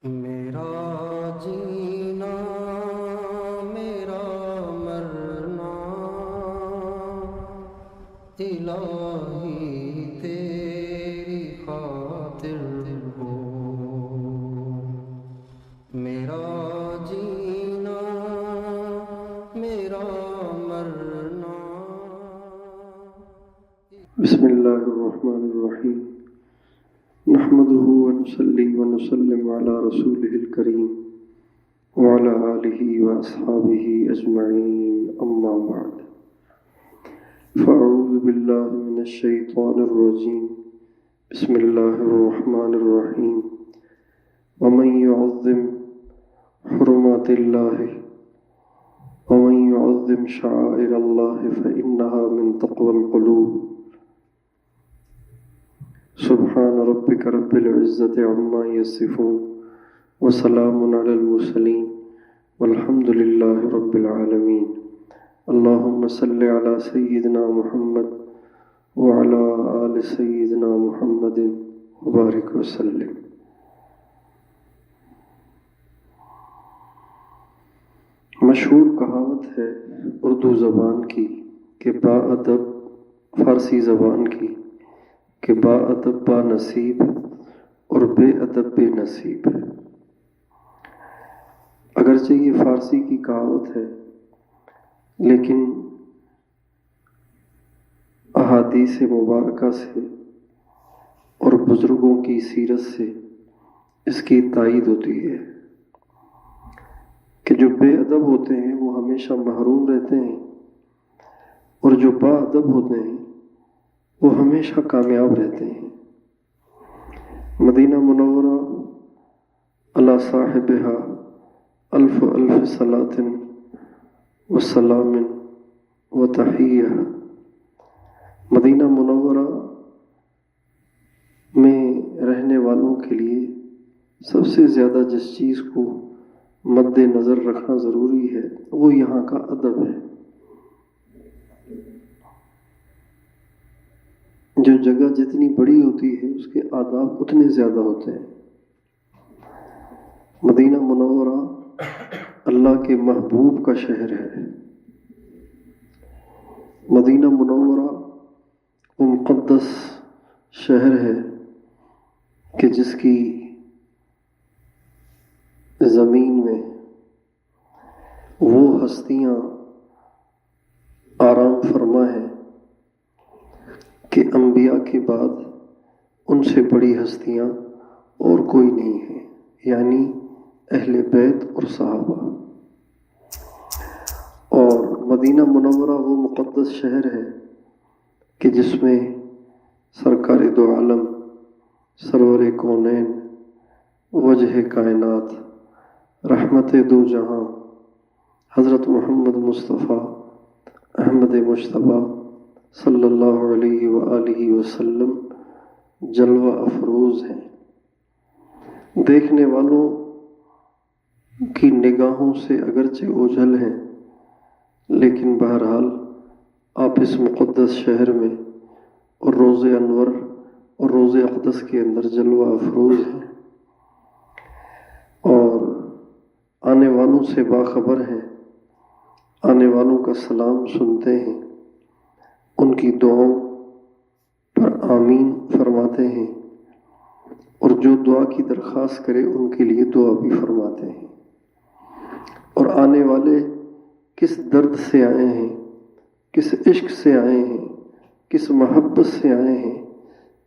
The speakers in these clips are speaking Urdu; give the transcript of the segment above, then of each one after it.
میرا جینا میرا مرنا الہی تیری خاطر ہو. میرا جینا میرا مرنا. بسم اللہ الرحمن الرحیم. نحمده ونصلي ونسلم على رسوله الكريم وعلى آله وأصحابه أجمعين، أما بعد. فأعوذ بالله من الشيطان الرجيم. بسم الله الرحمن الرحيم. ومن يعظم حرمات الله ومن يعظم شعائر الله فإنها من تقوى القلوب. سبحان ربك رب العزة عما يصفون وسلام على المرسلين والحمد لله رب العالمين. اللهم صل على سيدنا محمد وعلى آل سيدنا محمد وبارك وسلم. مشہور کہاوت ہے اردو زبان کی کہ با ادب فارسی زبان کی کہ با ادب با نصیب اور بے ادب بے نصیب. اگرچہ یہ فارسی کی کہاوت ہے لیکن احادیث مبارکہ سے اور بزرگوں کی سیرت سے اس کی تائید ہوتی ہے کہ جو بے ادب ہوتے ہیں وہ ہمیشہ محروم رہتے ہیں اور جو با ادب ہوتے ہیں وہ ہمیشہ کامیاب رہتے ہیں. مدینہ منورہ علی صاحبہا الف الف صلاۃ و سلام و تحیہ. مدینہ منورہ میں رہنے والوں کے لیے سب سے زیادہ جس چیز کو مد نظر رکھنا ضروری ہے وہ یہاں کا ادب ہے. جو جگہ جتنی بڑی ہوتی ہے اس کے آداب اتنے زیادہ ہوتے ہیں. مدینہ منورہ اللہ کے محبوب کا شہر ہے. مدینہ منورہ وہ مقدس شہر ہے کہ جس کی زمین میں وہ ہستیاں آرام فرما ہیں کہ انبیاء کے بعد ان سے بڑی ہستیاں اور کوئی نہیں ہے، یعنی اہل بیت اور صحابہ. اور مدینہ منورہ وہ مقدس شہر ہے کہ جس میں سرکار دو عالم سرور کونین وجہ کائنات رحمت دو جہاں حضرت محمد مصطفیٰ احمد مجتبیٰ صلی اللہ علیہ وآلہ وسلم جلوہ افروز ہیں. دیکھنے والوں کی نگاہوں سے اگرچہ اوجھل ہیں لیکن بہرحال آپ اس مقدس شہر میں اور روز انور اور روز اقدس کے اندر جلوہ افروز ہیں اور آنے والوں سے باخبر ہیں، آنے والوں کا سلام سنتے ہیں، ان کی دعاؤں پر آمین فرماتے ہیں اور جو دعا کی درخواست کرے ان کے لیے دعا بھی فرماتے ہیں. اور آنے والے کس درد سے آئے ہیں، کس عشق سے آئے ہیں، کس محبت سے آئے ہیں،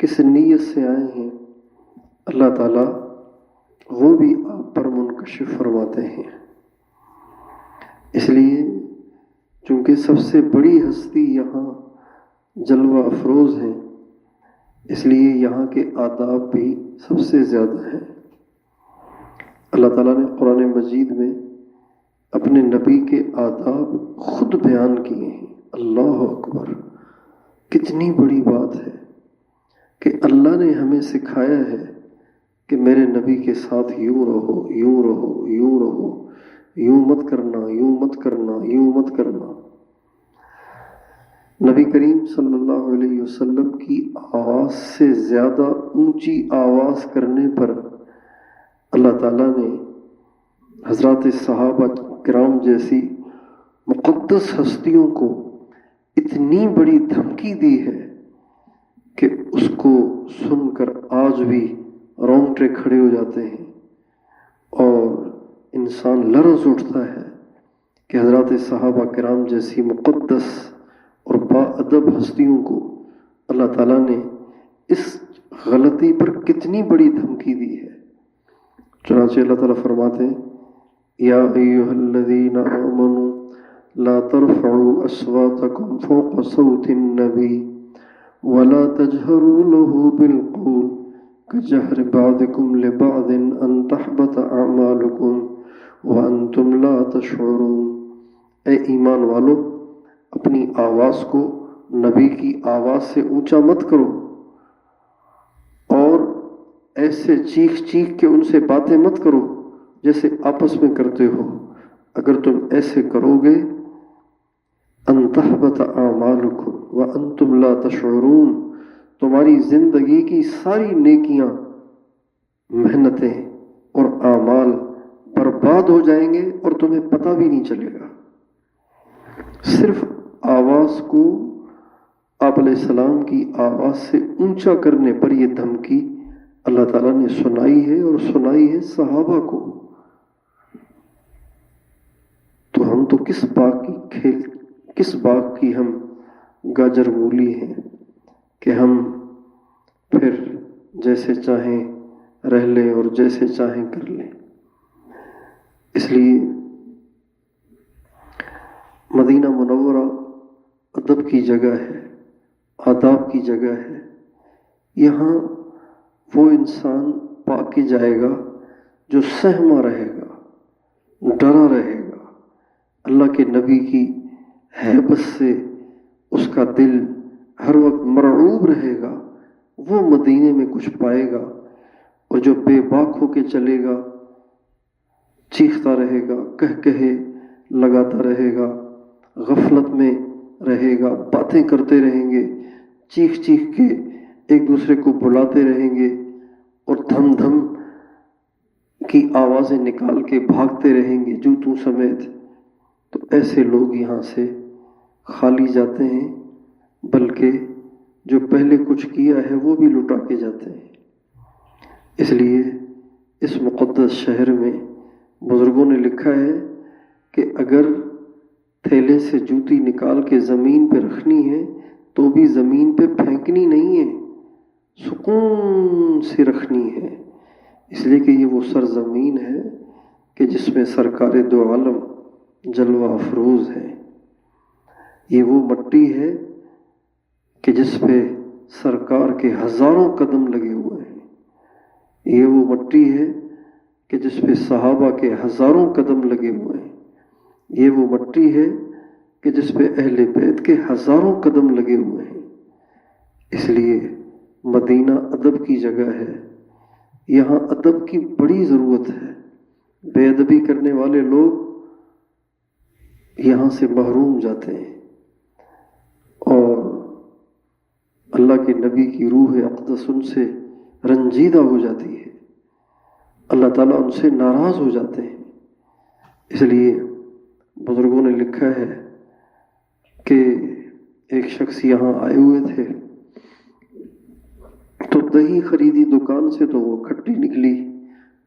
کس نیت سے آئے ہیں، اللہ تعالیٰ وہ بھی آپ پر منکشف فرماتے ہیں. اس لیے چونکہ سب سے بڑی ہستی یہاں جلوہ افروز ہیں اس لیے یہاں کے آداب بھی سب سے زیادہ ہیں. اللہ تعالیٰ نے قرآن مجید میں اپنے نبی کے آداب خود بیان کیے ہیں. اللہ اکبر! کتنی بڑی بات ہے کہ اللہ نے ہمیں سکھایا ہے کہ میرے نبی کے ساتھ یوں رہو، یوں رہو، یوں رہو، یوں مت کرنا، یوں مت کرنا، یوں مت کرنا. نبی کریم صلی اللہ علیہ وسلم کی آواز سے زیادہ اونچی آواز کرنے پر اللہ تعالیٰ نے حضرات صحابہ کرام جیسی مقدس ہستیوں کو اتنی بڑی دھمکی دی ہے کہ اس کو سن کر آج بھی رونگٹے کھڑے ہو جاتے ہیں اور انسان لرز اٹھتا ہے کہ حضرات صحابہ کرام جیسی مقدس اور با ادب ہستیوں کو اللہ تعالیٰ نے اس غلطی پر کتنی بڑی دھمکی دی ہے۔ چنانچہ اللہ تعالیٰ فرماتے ہیں یا ایھا الذین آمنوا لا ترفعوا اصواتکم فوق صوت النبی ولا تجهروا له بالقول كجهر بعضكم لبعض ان تحبط اعمالكم وانتم لا تشعرون۔ اے ایمان والو، اپنی آواز کو نبی کی آواز سے اونچا مت کرو اور ایسے چیخ چیخ کے ان سے باتیں مت کرو جیسے آپس میں کرتے ہو۔ اگر تم ایسے کرو گے ان تحبط اعمالکم وانتم لا تشعرون، تمہاری زندگی کی ساری نیکیاں، محنتیں اور اعمال برباد ہو جائیں گے اور تمہیں پتہ بھی نہیں چلے گا۔ صرف آواز کو آپ علیہ السلام کی آواز سے اونچا کرنے پر یہ دھمکی اللہ تعالیٰ نے سنائی ہے، اور سنائی ہے صحابہ کو۔ تو ہم تو کس باغ کی ہم گاجر مولی ہیں کہ ہم پھر جیسے چاہیں رہ لیں اور جیسے چاہیں کر لیں۔ اس لیے مدینہ منورہ ادب کی جگہ ہے، آداب کی جگہ ہے۔ یہاں وہ انسان پا کے جائے گا جو سہما رہے گا، ڈرا رہے گا، اللہ کے نبی کی ہیبت سے اس کا دل ہر وقت مرعوب رہے گا، وہ مدینے میں کچھ پائے گا۔ اور جو بے باک ہو کے چلے گا، چیختا رہے گا، کہے لگاتا رہے گا، غفلت میں رہے گا، باتیں کرتے رہیں گے، چیخ چیخ کے ایک دوسرے کو بلاتے رہیں گے اور دھم دھم کی آوازیں نکال کے بھاگتے رہیں گے جوتوں سمیت، تو ایسے لوگ یہاں سے خالی جاتے ہیں، بلکہ جو پہلے کچھ کیا ہے وہ بھی لٹا کے جاتے ہیں۔ اس لیے اس مقدس شہر میں بزرگوں نے لکھا ہے کہ اگر تھیلے سے جوتی نکال کے زمین پہ رکھنی ہے تو بھی زمین پہ پھینکنی نہیں ہے، سکون سے رکھنی ہے، اس لیے کہ یہ وہ سرزمین ہے کہ جس میں سرکار دو عالم جلوہ افروز ہے۔ یہ وہ مٹی ہے کہ جس پہ سرکار کے ہزاروں قدم لگے ہوئے ہیں۔ یہ وہ مٹی ہے کہ جس پہ صحابہ کے ہزاروں قدم لگے ہوئے ہیں۔ یہ وہ مٹی ہے کہ جس پہ اہل بیت کے ہزاروں قدم لگے ہوئے ہیں۔ اس لیے مدینہ ادب کی جگہ ہے، یہاں ادب کی بڑی ضرورت ہے۔ بے ادبی کرنے والے لوگ یہاں سے محروم جاتے ہیں اور اللہ کے نبی کی روح اقدس ان سے رنجیدہ ہو جاتی ہے، اللہ تعالیٰ ان سے ناراض ہو جاتے ہیں۔ اس لیے بزرگوں نے لکھا ہے کہ ایک شخص یہاں آئے ہوئے تھے تو دہی خریدی دکان سے تو وہ کھٹی نکلی،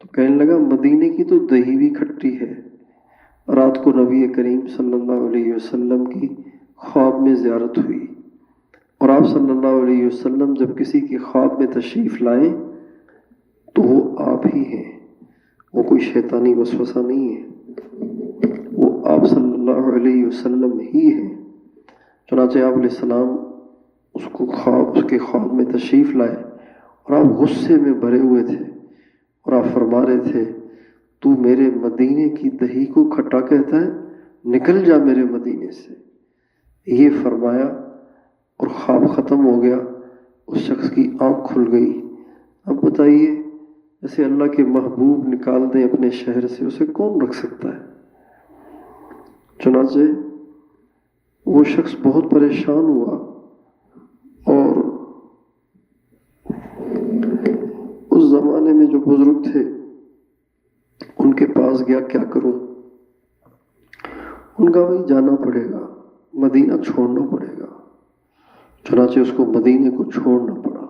تو کہنے لگا مدینے کی تو دہی بھی کھٹی ہے۔ رات کو نبی کریم صلی اللہ علیہ وسلم کی خواب میں زیارت ہوئی، اور آپ صلی اللہ علیہ وسلم جب کسی کی خواب میں تشریف لائیں تو وہ آپ ہی ہیں، وہ کوئی شیطانی وسوسہ نہیں ہے، وہ آپ صلی اللہ علیہ وسلم ہی ہیں۔ چنانچہ آپ علیہ السلام اس کے خواب میں تشریف لائے اور آپ غصے میں بھرے ہوئے تھے اور آپ فرما رہے تھے تو میرے مدینے کی دہی کو کھٹا کہتا ہے، نکل جا میرے مدینے سے۔ یہ فرمایا اور خواب ختم ہو گیا، اس شخص کی آنکھ کھل گئی۔ اب بتائیے، جیسے اللہ کے محبوب نکال دیں اپنے شہر سے، اسے کون رکھ سکتا ہے؟ چنانچہ وہ شخص بہت پریشان ہوا اور اس زمانے میں جو بزرگ تھے ان کے پاس گیا، کیا کروں؟ ان کا بھائی جانا پڑے گا، مدینہ چھوڑنا پڑے گا۔ چنانچہ اس کو مدینے کو چھوڑنا پڑا۔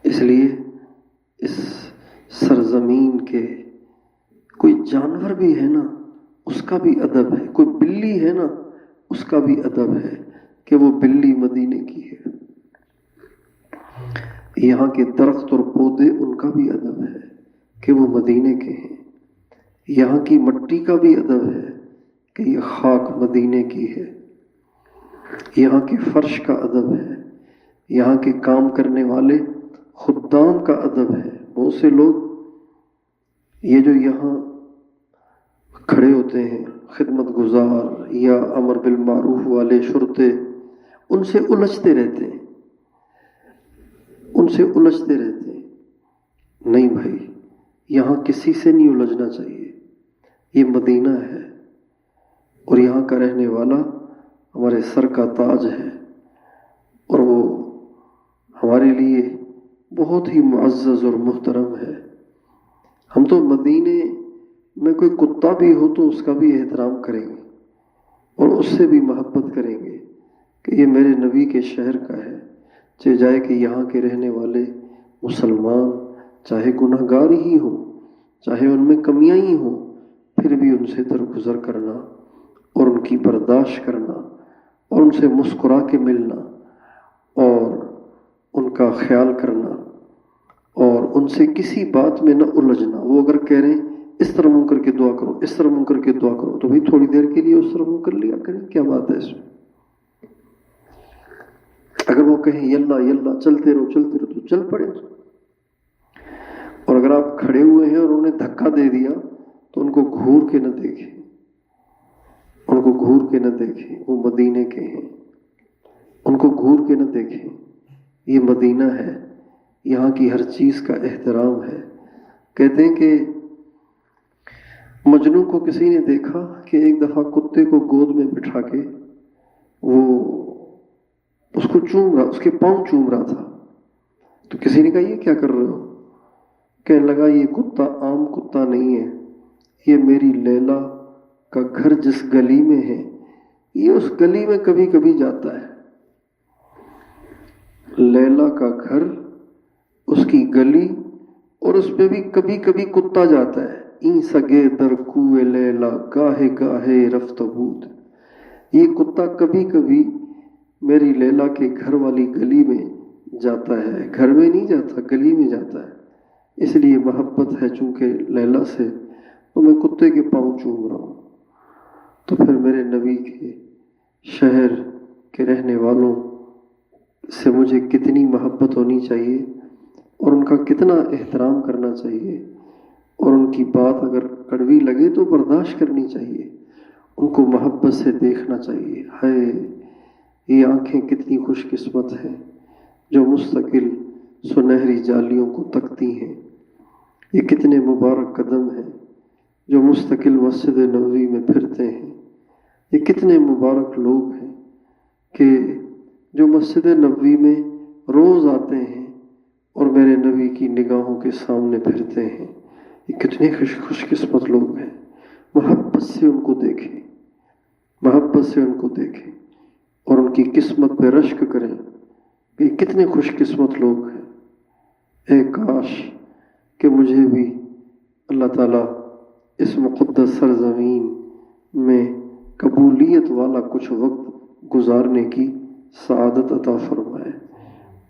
اس لیے اس سرزمین کے کوئی جانور بھی ہے نا، اس کا بھی ادب ہے، کوئی بلی ہے نا، اس کا بھی ادب ہے کہ وہ بلی مدینے کی ہے۔ یہاں کے درخت اور پودے، ان کا بھی ادب ہے کہ وہ مدینے کے ہیں۔ یہاں کی مٹی کا بھی ادب ہے کہ یہ خاک مدینے کی ہے۔ یہاں کے فرش کا ادب ہے، یہاں کے کام کرنے والے خدام کا ادب ہے۔ بہت سے لوگ یہ جو یہاں کھڑے ہوتے ہیں خدمت گزار یا امر بالمعروف والے شرطے، ان سے الجھتے رہتے ہیں، ان سے الجھتے رہتے ہیں۔ نہیں بھائی، یہاں کسی سے نہیں الجھنا چاہیے۔ یہ مدینہ ہے اور یہاں کا رہنے والا ہمارے سر کا تاج ہے، اور وہ ہمارے لیے بہت ہی معزز اور محترم ہے۔ ہم تو مدینے میں کوئی کتا بھی ہو تو اس کا بھی احترام کریں گے اور اس سے بھی محبت کریں گے کہ یہ میرے نبی کے شہر کا ہے، چاہے جائے کہ یہاں کے رہنے والے مسلمان چاہے گناہ گار ہی ہوں، چاہے ان میں کمیاں ہی ہوں، پھر بھی ان سے درگزر کرنا اور ان کی برداشت کرنا اور ان سے مسکرا کے ملنا اور ان کا خیال کرنا اور ان سے کسی بات میں نہ الجھنا۔ وہ اگر کہہ رہے ہیں اس طرح منہ کر کے دعا کرو، اس طرح منہ کر کے دعا کرو، تو بھائی تھوڑی دیر کے لیے اس طرح منہ کر لیا کریں، کیا بات ہے اس میں؟ اگر وہ کہیں یلا یلا چلتے رہو تو چل پڑے۔ اور اگر آپ کھڑے ہوئے ہیں اور انہیں دھکا دے دیا تو ان کو گھور کے نہ دیکھیں، ان کو گھور کے نہ دیکھیں، وہ مدینے کے ہیں، ان کو گھور کے نہ دیکھیں۔ یہ مدینہ ہے، یہاں کی ہر چیز کا احترام ہے۔ کہتے ہیں کہ مجنوں کو کسی نے دیکھا کہ ایک دفعہ کتے کو گود میں بٹھا کے وہ اس کو چوم رہا، اس کے پاؤں چوم رہا تھا، تو کسی نے کہا یہ کیا کر رہے ہو؟ کہنے لگا یہ کتا عام کتا نہیں ہے، یہ میری لیلا کا گھر جس گلی میں ہے، یہ اس گلی میں کبھی کبھی جاتا ہے۔ لیلا کا گھر، اس کی گلی، اور اس پہ بھی کبھی کبھی کتا جاتا ہے۔ این سگے در کوئے لیلا گاہے گاہے رفت بود، یہ کتا کبھی کبھی میری لیلا کے گھر والی گلی میں جاتا ہے، گھر میں نہیں جاتا، گلی میں جاتا ہے۔ اس لیے محبت ہے چونکہ لیلا سے، تو میں کتے کے پاؤں چوم رہا ہوں۔ تو پھر میرے نبی کے شہر کے رہنے والوں سے مجھے کتنی محبت ہونی چاہیے اور ان کا کتنا احترام کرنا چاہیے، اور ان کی بات اگر کڑوی لگے تو برداشت کرنی چاہیے، ان کو محبت سے دیکھنا چاہیے۔ ہے یہ آنکھیں کتنی خوش قسمت ہیں جو مستقل سنہری جالیوں کو تکتی ہیں، یہ کتنے مبارک قدم ہیں جو مستقل مسجد نبوی میں پھرتے ہیں، یہ کتنے مبارک لوگ ہیں کہ جو مسجد نبوی میں روز آتے ہیں اور میرے نبی کی نگاہوں کے سامنے پھرتے ہیں۔ یہ کتنے خوش قسمت لوگ ہیں۔ محبت سے ان کو دیکھیں، محبت سے ان کو دیکھیں اور ان کی قسمت پہ رشک کریں کہ یہ کتنے خوش قسمت لوگ ہیں۔ اے کاش کہ مجھے بھی اللہ تعالیٰ اس مقدس سرزمین میں قبولیت والا کچھ وقت گزارنے کی سعادت عطا فرمائے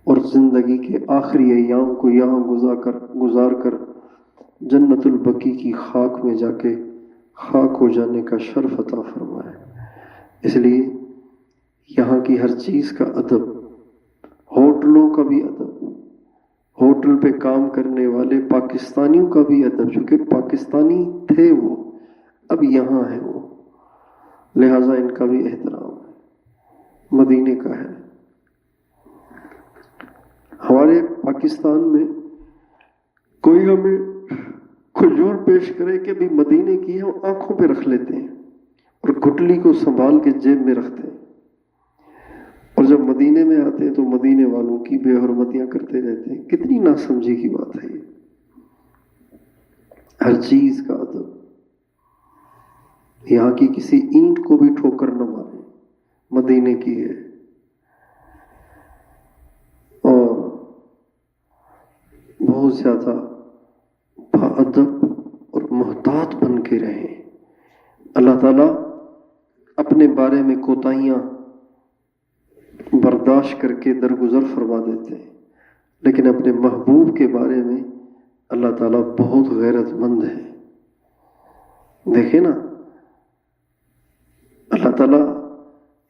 اور زندگی کے آخری ایام کو یہاں گزار کر جنت البقیع کی خاک میں جا کے خاک ہو جانے کا شرف عطا فرمائے۔ اس لیے یہاں کی ہر چیز کا ادب، ہوٹلوں کا بھی ادب، ہوٹل پہ کام کرنے والے پاکستانیوں کا بھی ادب، چونکہ پاکستانی تھے وہ، اب یہاں ہیں وہ، لہٰذا ان کا بھی احترام ہے، مدینے کا ہے۔ ہمارے پاکستان میں کوئی ہمیں کھجور پیش کرے کہ بھی مدینے کی ہے، ہم آنکھوں پہ رکھ لیتے ہیں اور گٹلی کو سنبھال کے جیب میں رکھتے ہیں، اور جب مدینے میں آتے ہیں تو مدینے والوں کی بے حرمتیاں کرتے رہتے ہیں۔ کتنی ناسمجھی کی بات ہے یہ۔ ہر چیز کا ادب، یہاں کی کسی اینٹ کو بھی ٹھوکر نہ مارے، مدینے کی ہے، اور بہت زیادہ باادب اور محتاط بن کے رہیں۔ اللہ تعالیٰ اپنے بارے میں کوتاہیاں برداشت کر کے درگزر فرما دیتے ہیں، لیکن اپنے محبوب کے بارے میں اللہ تعالیٰ بہت غیرت مند ہے۔ دیکھیں نا، اللہ تعالیٰ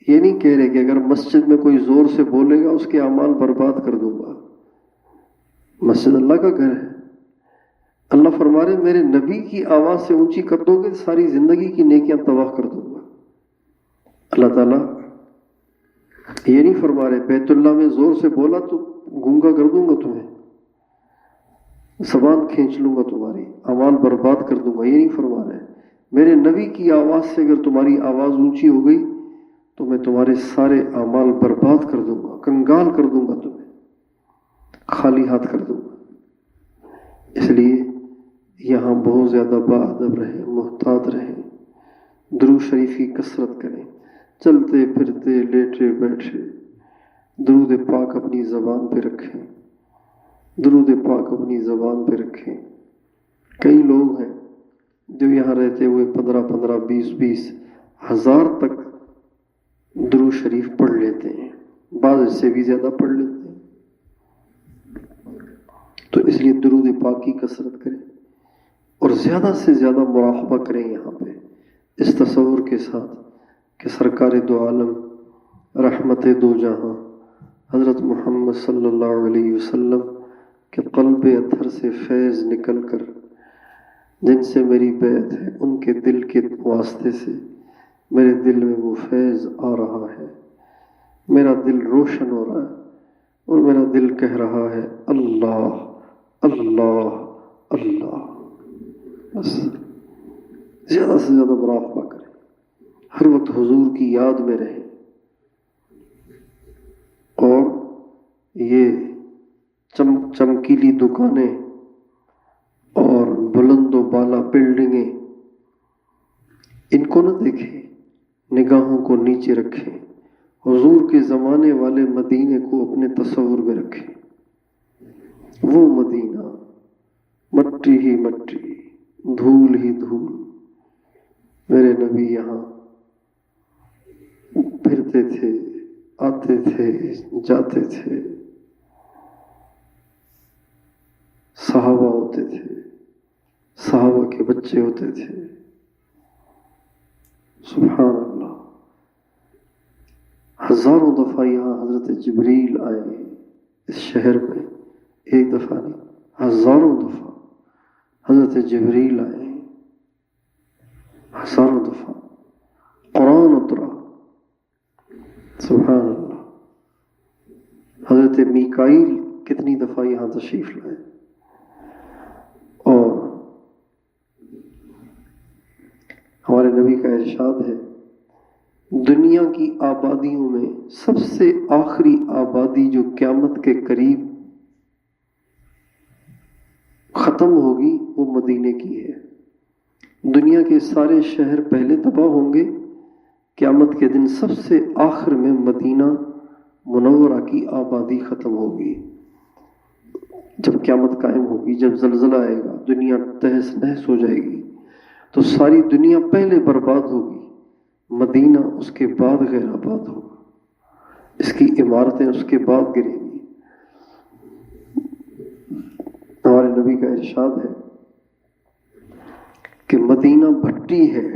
یہ نہیں کہہ رہے کہ اگر مسجد میں کوئی زور سے بولے گا اس کے اعمال برباد کر دوں گا۔ مسجد اللہ کا گھر ہے، اللہ فرما رہے میرے نبی کی آواز سے اونچی کر دو گے ساری زندگی کی نیکیاں تباہ کر دوں گا۔ اللہ تعالیٰ یہ نہیں فرما رہے بیت اللہ میں زور سے بولا تو گونگا کر دوں گا تمہیں، زبان کھینچ لوں گا تمہاری، اعمال برباد کر دوں گا، یہ نہیں فرما رہے۔ میرے نبی کی آواز سے اگر تمہاری آواز اونچی ہو گئی تو میں تمہارے سارے اعمال برباد کر دوں گا، کنگال کر دوں گا، تمہیں خالی ہاتھ کر دوں گا۔ اس لیے یہاں بہت زیادہ باادب رہیں، محتاط رہیں، درود شریف کی کثرت کریں، چلتے پھرتے لیٹے بیٹھے درود پاک اپنی زبان پہ رکھیں، درود پاک اپنی زبان پہ رکھیں۔ کئی لوگ ہیں جو یہاں رہتے ہوئے 15 20 ہزار تک درود شریف پڑھ لیتے ہیں، بعض اس سے بھی زیادہ پڑھ لیتے ہیں۔ تو اس لیے درود پاک کی کثرت کریں اور زیادہ سے زیادہ مراقبہ کریں یہاں پہ، اس تصور کے ساتھ کہ سرکار دو عالم رحمت دو جہاں حضرت محمد صلی اللہ علیہ وسلم کے قلب اطہر سے فیض نکل کر جن سے میری بیعت ہے ان کے دل کے واسطے سے میرے دل میں وہ فیض آ رہا ہے، میرا دل روشن ہو رہا ہے اور میرا دل کہہ رہا ہے اللہ اللہ اللہ۔ بس زیادہ سے زیادہ مراقبہ کریں، ہر وقت حضور کی یاد میں رہیں، اور یہ چمکیلی دکانیں اور بلند و بالا بلڈنگیں ان کو نہ دیکھیں، نگاہوں کو نیچے رکھیں، حضور کے زمانے والے مدینے کو اپنے تصور میں رکھیں۔ وہ مدینہ مٹی ہی مٹی، دھول ہی دھول، میرے نبی یہاں پھرتے تھے، آتے تھے، جاتے تھے، صحابہ ہوتے تھے، صحابہ کے بچے ہوتے تھے، سبحان اللہ۔ ہزاروں دفعہ یہاں حضرت جبریل آئے اس شہر میں، ایک دفعہ نہیں، ہزاروں دفعہ حضرت جبریل آئے، ہزاروں دفعہ قرآن اترا، سبحان اللہ۔ حضرت میکائیل کتنی دفعہ یہاں تشریف لائے، اور ہمارے نبی کا ارشاد ہے دنیا کی آبادیوں میں سب سے آخری آبادی جو قیامت کے قریب ختم ہوگی وہ مدینے کی ہے۔ دنیا کے سارے شہر پہلے تباہ ہوں گے، قیامت کے دن سب سے آخر میں مدینہ منورہ کی آبادی ختم ہوگی۔ جب قیامت قائم ہوگی، جب زلزلہ آئے گا، دنیا تہس نہس ہو جائے گی، تو ساری دنیا پہلے برباد ہوگی، مدینہ اس کے بعد غیر آباد ہوگا، اس کی عمارتیں اس کے بعد گریں گی۔ ہمارے نبی کا ارشاد ہے کہ مدینہ بھٹی ہے،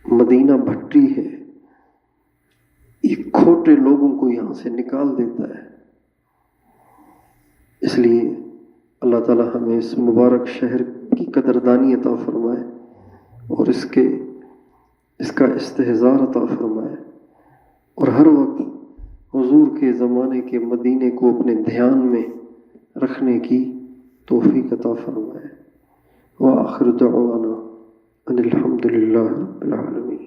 مدینہ بھٹی ہے، یہ کھوٹے لوگوں کو یہاں سے نکال دیتا ہے۔ اس لیے اللہ تعالی ہمیں اس مبارک شہر کی قدردانی عطا فرمائے اور اس کا استحضار عطا فرمائے، اور ہر وقت حضور کے زمانے کے مدینے کو اپنے دھیان میں رکھنے کی توفیق عطا فرمائے۔ وآخر دعوانا ان الحمد للہ رب العالمین۔